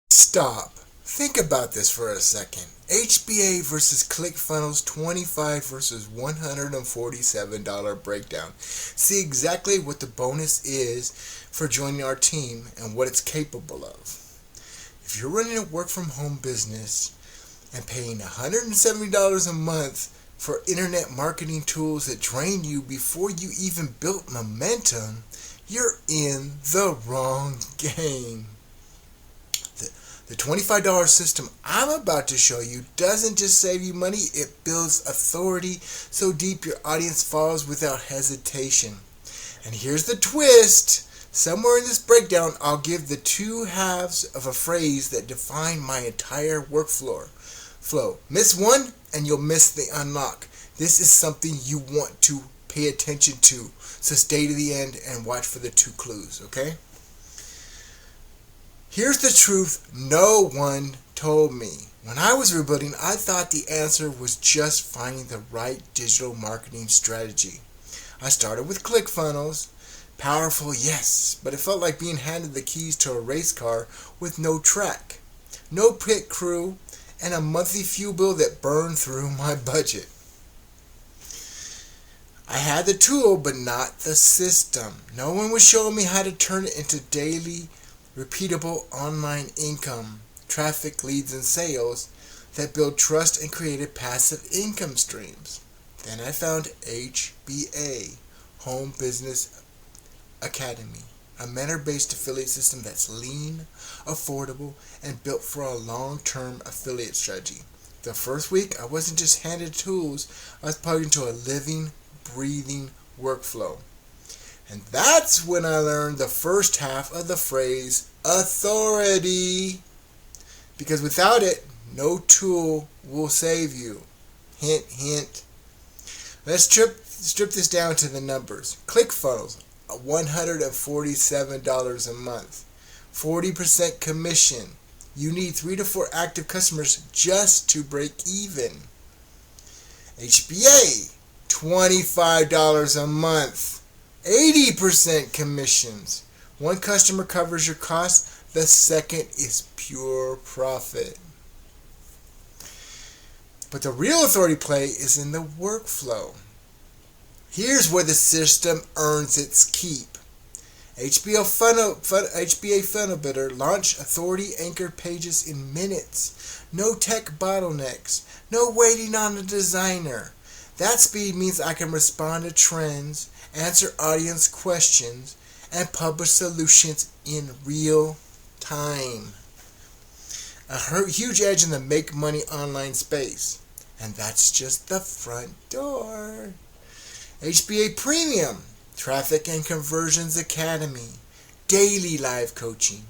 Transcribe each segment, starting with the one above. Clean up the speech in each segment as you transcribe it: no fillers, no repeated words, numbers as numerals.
Stop. Think about this for a second. HBA versus ClickFunnels 25 versus $147 breakdown. See exactly what the bonus is for joining our team and what it's capable of. If you're running a work from home business and paying $170 a month for internet marketing tools that drain you before you even built momentum, you're in the wrong game. The $25 system I'm about to show you doesn't just save you money, it builds authority so deep your audience follows without hesitation. And here's the twist. Somewhere in this breakdown, I'll give the two halves of a phrase that define my entire workflow. Miss one and you'll miss the unlock. This is something you want to pay attention to. So stay to the end and watch for the two clues, okay? Here's the truth no one told me. When I was rebuilding, I thought the answer was just finding the right digital marketing strategy. I started with ClickFunnels. Powerful, yes, but it felt like being handed the keys to a race car with no track, no pit crew, and a monthly fuel bill that burned through my budget. I had the tool, but not the system. No one was showing me how to turn it into daily, repeatable online income, traffic, leads, and sales that build trust and created passive income streams. Then I found HBA, Home Business Academy, a mentor-based affiliate system that's lean, affordable, and built for a long-term affiliate strategy. The first week, I wasn't just handed tools, I was plugged into a living, breathing workflow. And that's when I learned the first half of the phrase, authority. Because without it, no tool will save you. Hint, hint. Let's strip this down to the numbers. ClickFunnels, $147 a month. 40% commission. You need 3 to 4 active customers just to break even. HBA, $25 a month. 80% commissions. One customer covers your costs. The second is pure profit. But the real authority play is in the workflow. Here's where the system earns its keep. HBA Funnel Builder launched authority anchored pages in minutes. No tech bottlenecks. No waiting on a designer. That speed means I can respond to trends, answer audience questions, and publish solutions in real time. A huge edge in the make money online space. And that's just the front door. HBA Premium, Traffic and Conversions Academy, daily live coaching,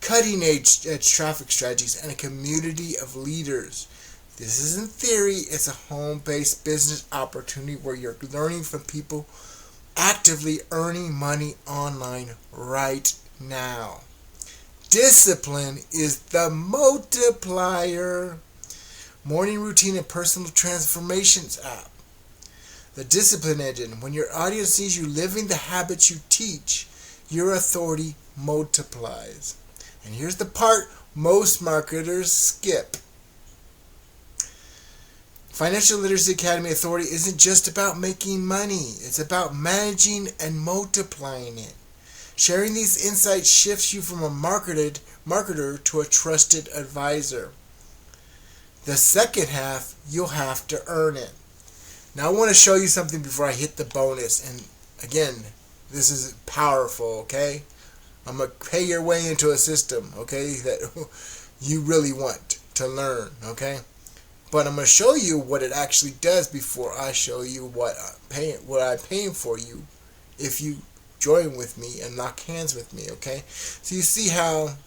cutting edge traffic strategies, and a community of leaders. This isn't theory, it's a home-based business opportunity where you're learning from people actively earning money online right now. Discipline is the multiplier. Morning routine and personal transformations app. The discipline engine. When your audience sees you living the habits you teach, your authority multiplies. And here's the part most marketers skip. Financial Literacy Academy Authority isn't just about making money. It's about managing and multiplying it. Sharing these insights shifts you from a marketer to a trusted advisor. The second half, you'll have to earn it. Now I want to show you something before I hit the bonus. And again, this is powerful, okay? I'm going to pay your way into a system, okay, that you really want to learn, okay? But I'm going to show you what it actually does before I show you what I'm paying for you if you join with me and lock hands with me, okay? So you see how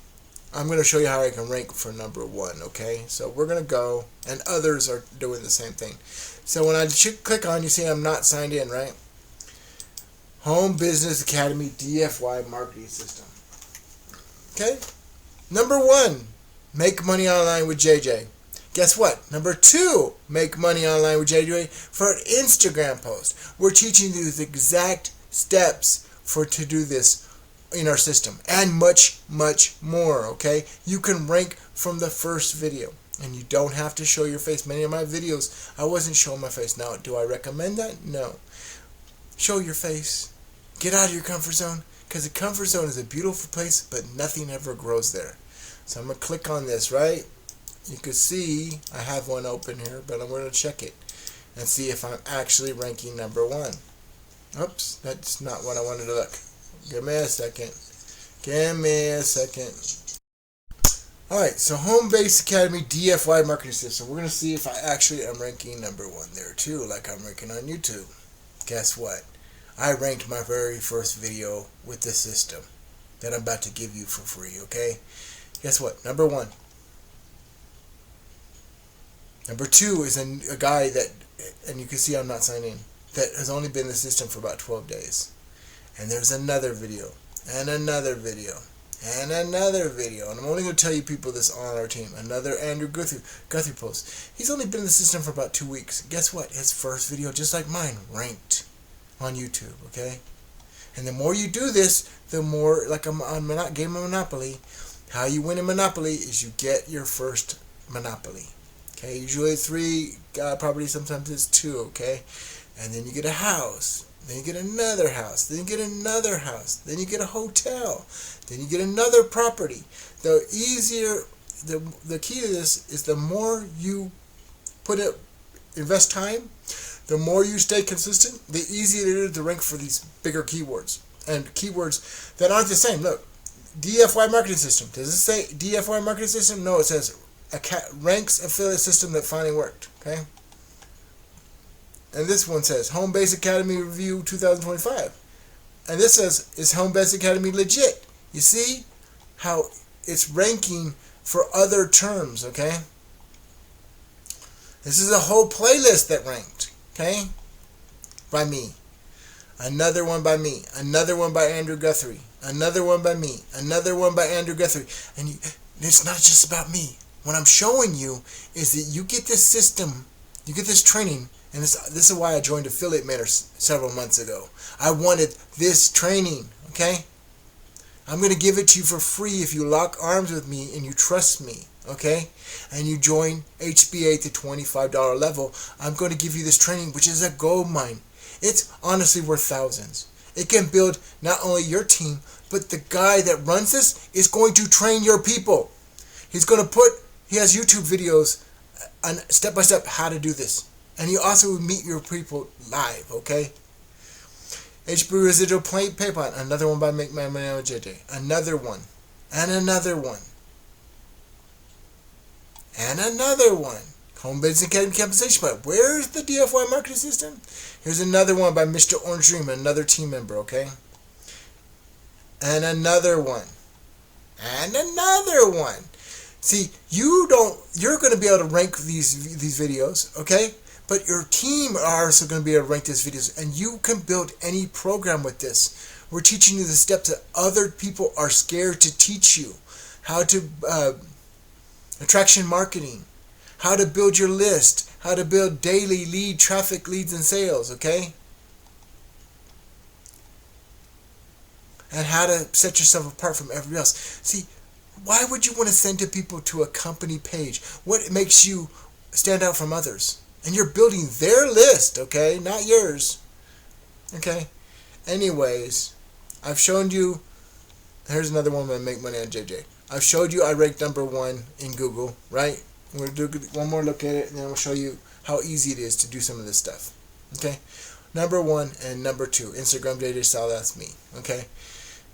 I'm going to show you how I can rank for number 1, okay? So we're going to go, and others are doing the same thing. So when I click on, you see I'm not signed in, right? Home Business Academy DFY Marketing System. Okay? Number 1, make money online with JJ. Guess what? Number 2, make money online with JJ for an Instagram post. We're teaching you the exact steps to do this in our system, and much more. Okay, you can rank from the first video, and you don't have to show your face. Many of my videos I wasn't showing my face. Now, do I recommend that? No. Show your face. Get out of your comfort zone, because the comfort zone is a beautiful place, but nothing ever grows there. So I'm going to click on this, right? You can see I have one open here, but I'm going to check it and see if I'm actually ranking number 1. Oops, that's not what I wanted to look. Give me a second. Alright, so Home Base Academy DFY Marketing System. We're going to see if I actually am ranking number 1 there too, like I'm ranking on YouTube. Guess what? I ranked my very first video with this system that I'm about to give you for free, okay? Guess what? Number 1. Number 2 is a guy that, and you can see I'm not signed in, that has only been in the system for about 12 days. And there's another video, and another video, and another video. And I'm only going to tell you people this on our team. Another Andrew Guthrie post. He's only been in the system for about 2 weeks. Guess what? His first video, just like mine, ranked on YouTube, okay? And the more you do this, the more, like I'm on Game of Monopoly, how you win in Monopoly is you get your first Monopoly. Okay, usually 3 properties, sometimes it's 2, okay? And then you get a house, then you get another house, then you get another house, then you get a hotel, then you get another property. The easier, the key to this is the more you invest time, the more you stay consistent, the easier it is to rank for these bigger keywords. And keywords that aren't the same. Look, DFY Marketing System. Does it say DFY Marketing System? No, it says ranks affiliate system that finally worked. Okay? And this one says Home Base Academy Review 2025. And this says, is Home Base Academy legit? You see how it's ranking for other terms, okay? This is a whole playlist that ranked, okay? By me. Another one by me. Another one by Andrew Guthrie. Another one by me. Another one by Andrew Guthrie. And it's not just about me. What I'm showing you is that you get this system, you get this training, and this is why I joined Affiliate Mentor several months ago. I wanted this training, okay? I'm going to give it to you for free if you lock arms with me and you trust me, okay? And you join HBA at the $25 level. I'm going to give you this training, which is a gold mine. It's honestly worth thousands. It can build not only your team, but the guy that runs this is going to train your people. He has YouTube videos on step-by-step how to do this. And you also meet your people live, okay? HBA Residual PayPal, another one by Make My Money on JJ. Another one. And another one. And another one. Home Base Academy Compensation Plan. Where's the DFY Marketing System? Here's another one by Mr. Orange Dream, another team member, okay? And another one. And another one. See, you're going to be able to rank these videos, okay? But your team are also going to be able to rank these videos, and you can build any program with this. We're teaching you the steps that other people are scared to teach you. How to attraction marketing, how to build your list, how to build daily lead traffic, leads, and sales, okay? And how to set yourself apart from everybody else. See, why would you want to send to people to a company page? What makes you stand out from others? And you're building their list, okay? Not yours. Okay? Anyways, I've shown you. Here's another one that Make Money on JJ. I've showed you I ranked number 1 in Google, right? I'm going to do one more look at it, and then I'll show you how easy it is to do some of this stuff. Okay? Number 1 and number 2. Instagram JJ style, that's me. Okay?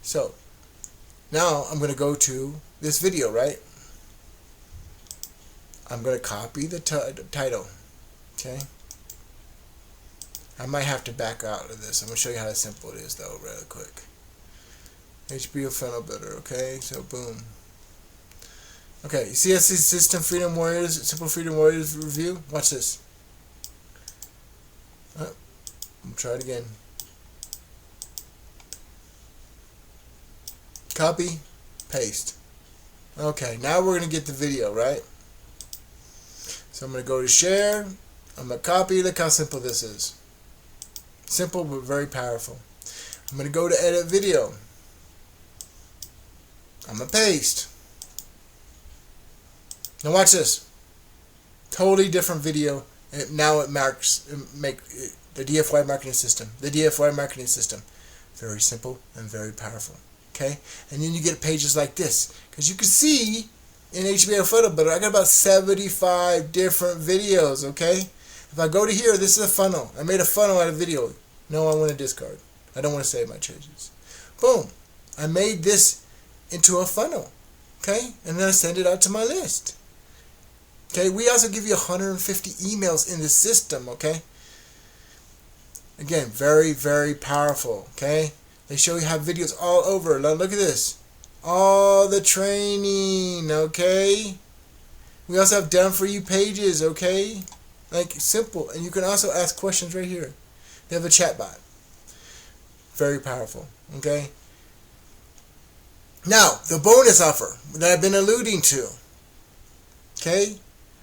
So, now I'm going to go to this video, right? I'm going to copy the title. Okay? I might have to back out of this. I'm going to show you how simple it is, though, really quick. HBA Funnel Builder, okay? So, boom. Okay, you see this System Freedom Warriors, Simple Freedom Warriors review? Watch this. Oh, try it again. Copy, paste. Okay, now we're going to get the video, right? So I'm going to go to share. I'm going to copy. Look how simple this is. Simple but very powerful. I'm going to go to edit video. I'm going to paste. Now watch this. Totally different video. And now it the DFY marketing system. The DFY marketing system. Very simple and very powerful. Okay? And then you get pages like this. Because you can see in HBA Funnel Builder, I got about 75 different videos. Okay? If I go to here, this is a funnel. I made a funnel out of video. No, I want to discard. I don't want to save my changes. Boom. I made this into a funnel. Okay? And then I send it out to my list. Okay? We also give you 150 emails in the system. Okay? Again, very, very powerful. Okay? They show you how videos all over. Now look at this. All the training. Okay? We also have done for you pages. Okay? Like, simple. And you can also ask questions right here. They have a chat bot. Very powerful. Okay? Now, the bonus offer that I've been alluding to. Okay?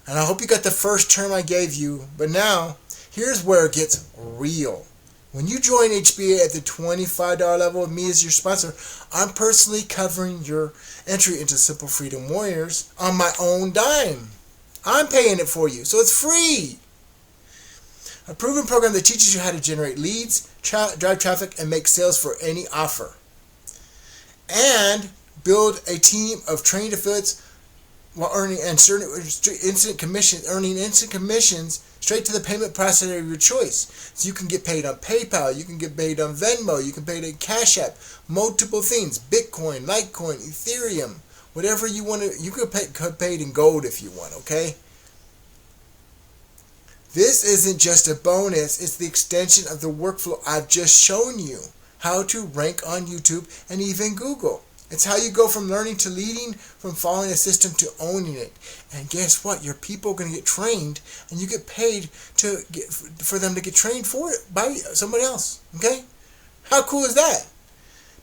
And I hope you got the first term I gave you. But now, here's where it gets real. When you join HBA at the $25 level with me as your sponsor, I'm personally covering your entry into Simple Freedom Warriors on my own dime. I'm paying it for you, so it's free. A proven program that teaches you how to generate leads, drive traffic, and make sales for any offer. And build a team of trained affiliates while earning instant commissions straight to the payment processor of your choice. So you can get paid on PayPal, you can get paid on Venmo, you can pay on Cash App, multiple things, Bitcoin, Litecoin, Ethereum, whatever you want to. You could get paid in gold if you want. Okay. This isn't just a bonus, it's the extension of the workflow I've just shown you. How to rank on YouTube and even Google. It's how you go from learning to leading, from following a system to owning it. And guess what? Your people are going to get trained, and you get paid for them to get trained for it by somebody else. Okay? How cool is that?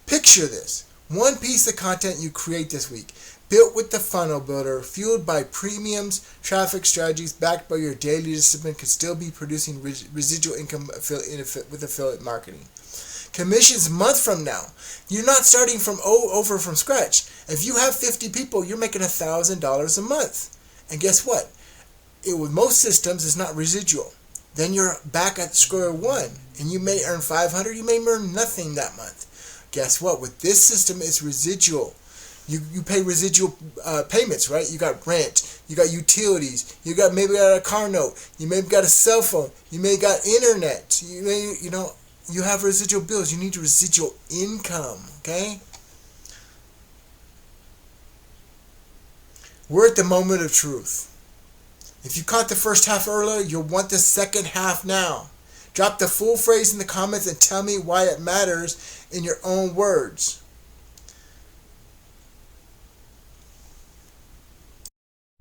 Picture this. One piece of content you create this week, built with the funnel builder, fueled by premiums, traffic strategies, backed by your daily discipline, can still be producing residual income with affiliate marketing. Commissions a month from now. You're not starting from over from scratch. If you have 50 people, you're making $1,000 a month. And guess what? With most systems, it's not residual. Then you're back at square one, and you may earn $500. You may earn nothing that month. Guess what? With this system, it's residual. You pay residual payments, right? You got rent, you got utilities, you maybe got a car note, you maybe got a cell phone, you may got internet, you have residual bills. You need residual income, okay? We're at the moment of truth. If you caught the first half earlier, you'll want the second half now. Drop the full phrase in the comments and tell me why it matters in your own words.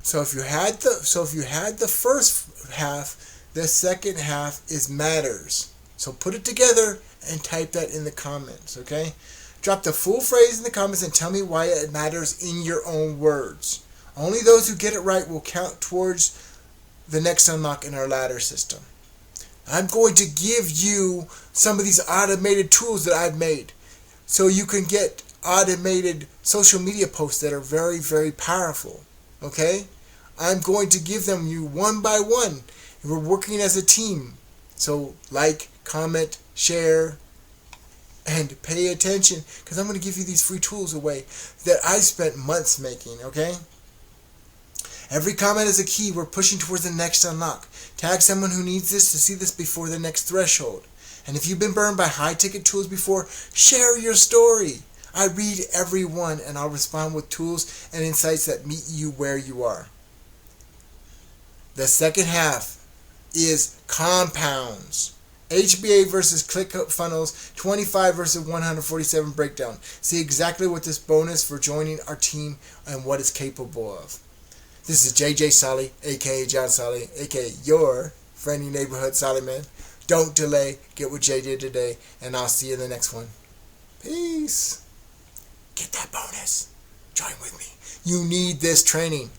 So if you had the first half, the second half is matters. So put it together and type that in the comments, okay? Drop the full phrase in the comments and tell me why it matters in your own words. Only those who get it right will count towards the next unlock in our ladder system. I'm going to give you some of these automated tools that I've made so you can get automated social media posts that are very, very powerful, okay? I'm going to give them you one by one. We're working as a team. So like, comment, share, and pay attention, because I'm going to give you these free tools away that I spent months making, okay? Every comment is a key. We're pushing towards the next unlock. Tag someone who needs this to see this before the next threshold. And if you've been burned by high-ticket tools before, share your story. I read every one, and I'll respond with tools and insights that meet you where you are. The second half is compounds. HBA versus ClickFunnels 25 versus 147 breakdown. See exactly what this bonus for joining our team and what it's capable of. This is JJ Solly, aka John Solly, aka your friendly neighborhood Solly man. Don't delay. Get what Jay did today, and I'll see you in the next one. Peace. Get that bonus. Join with me. You need this training.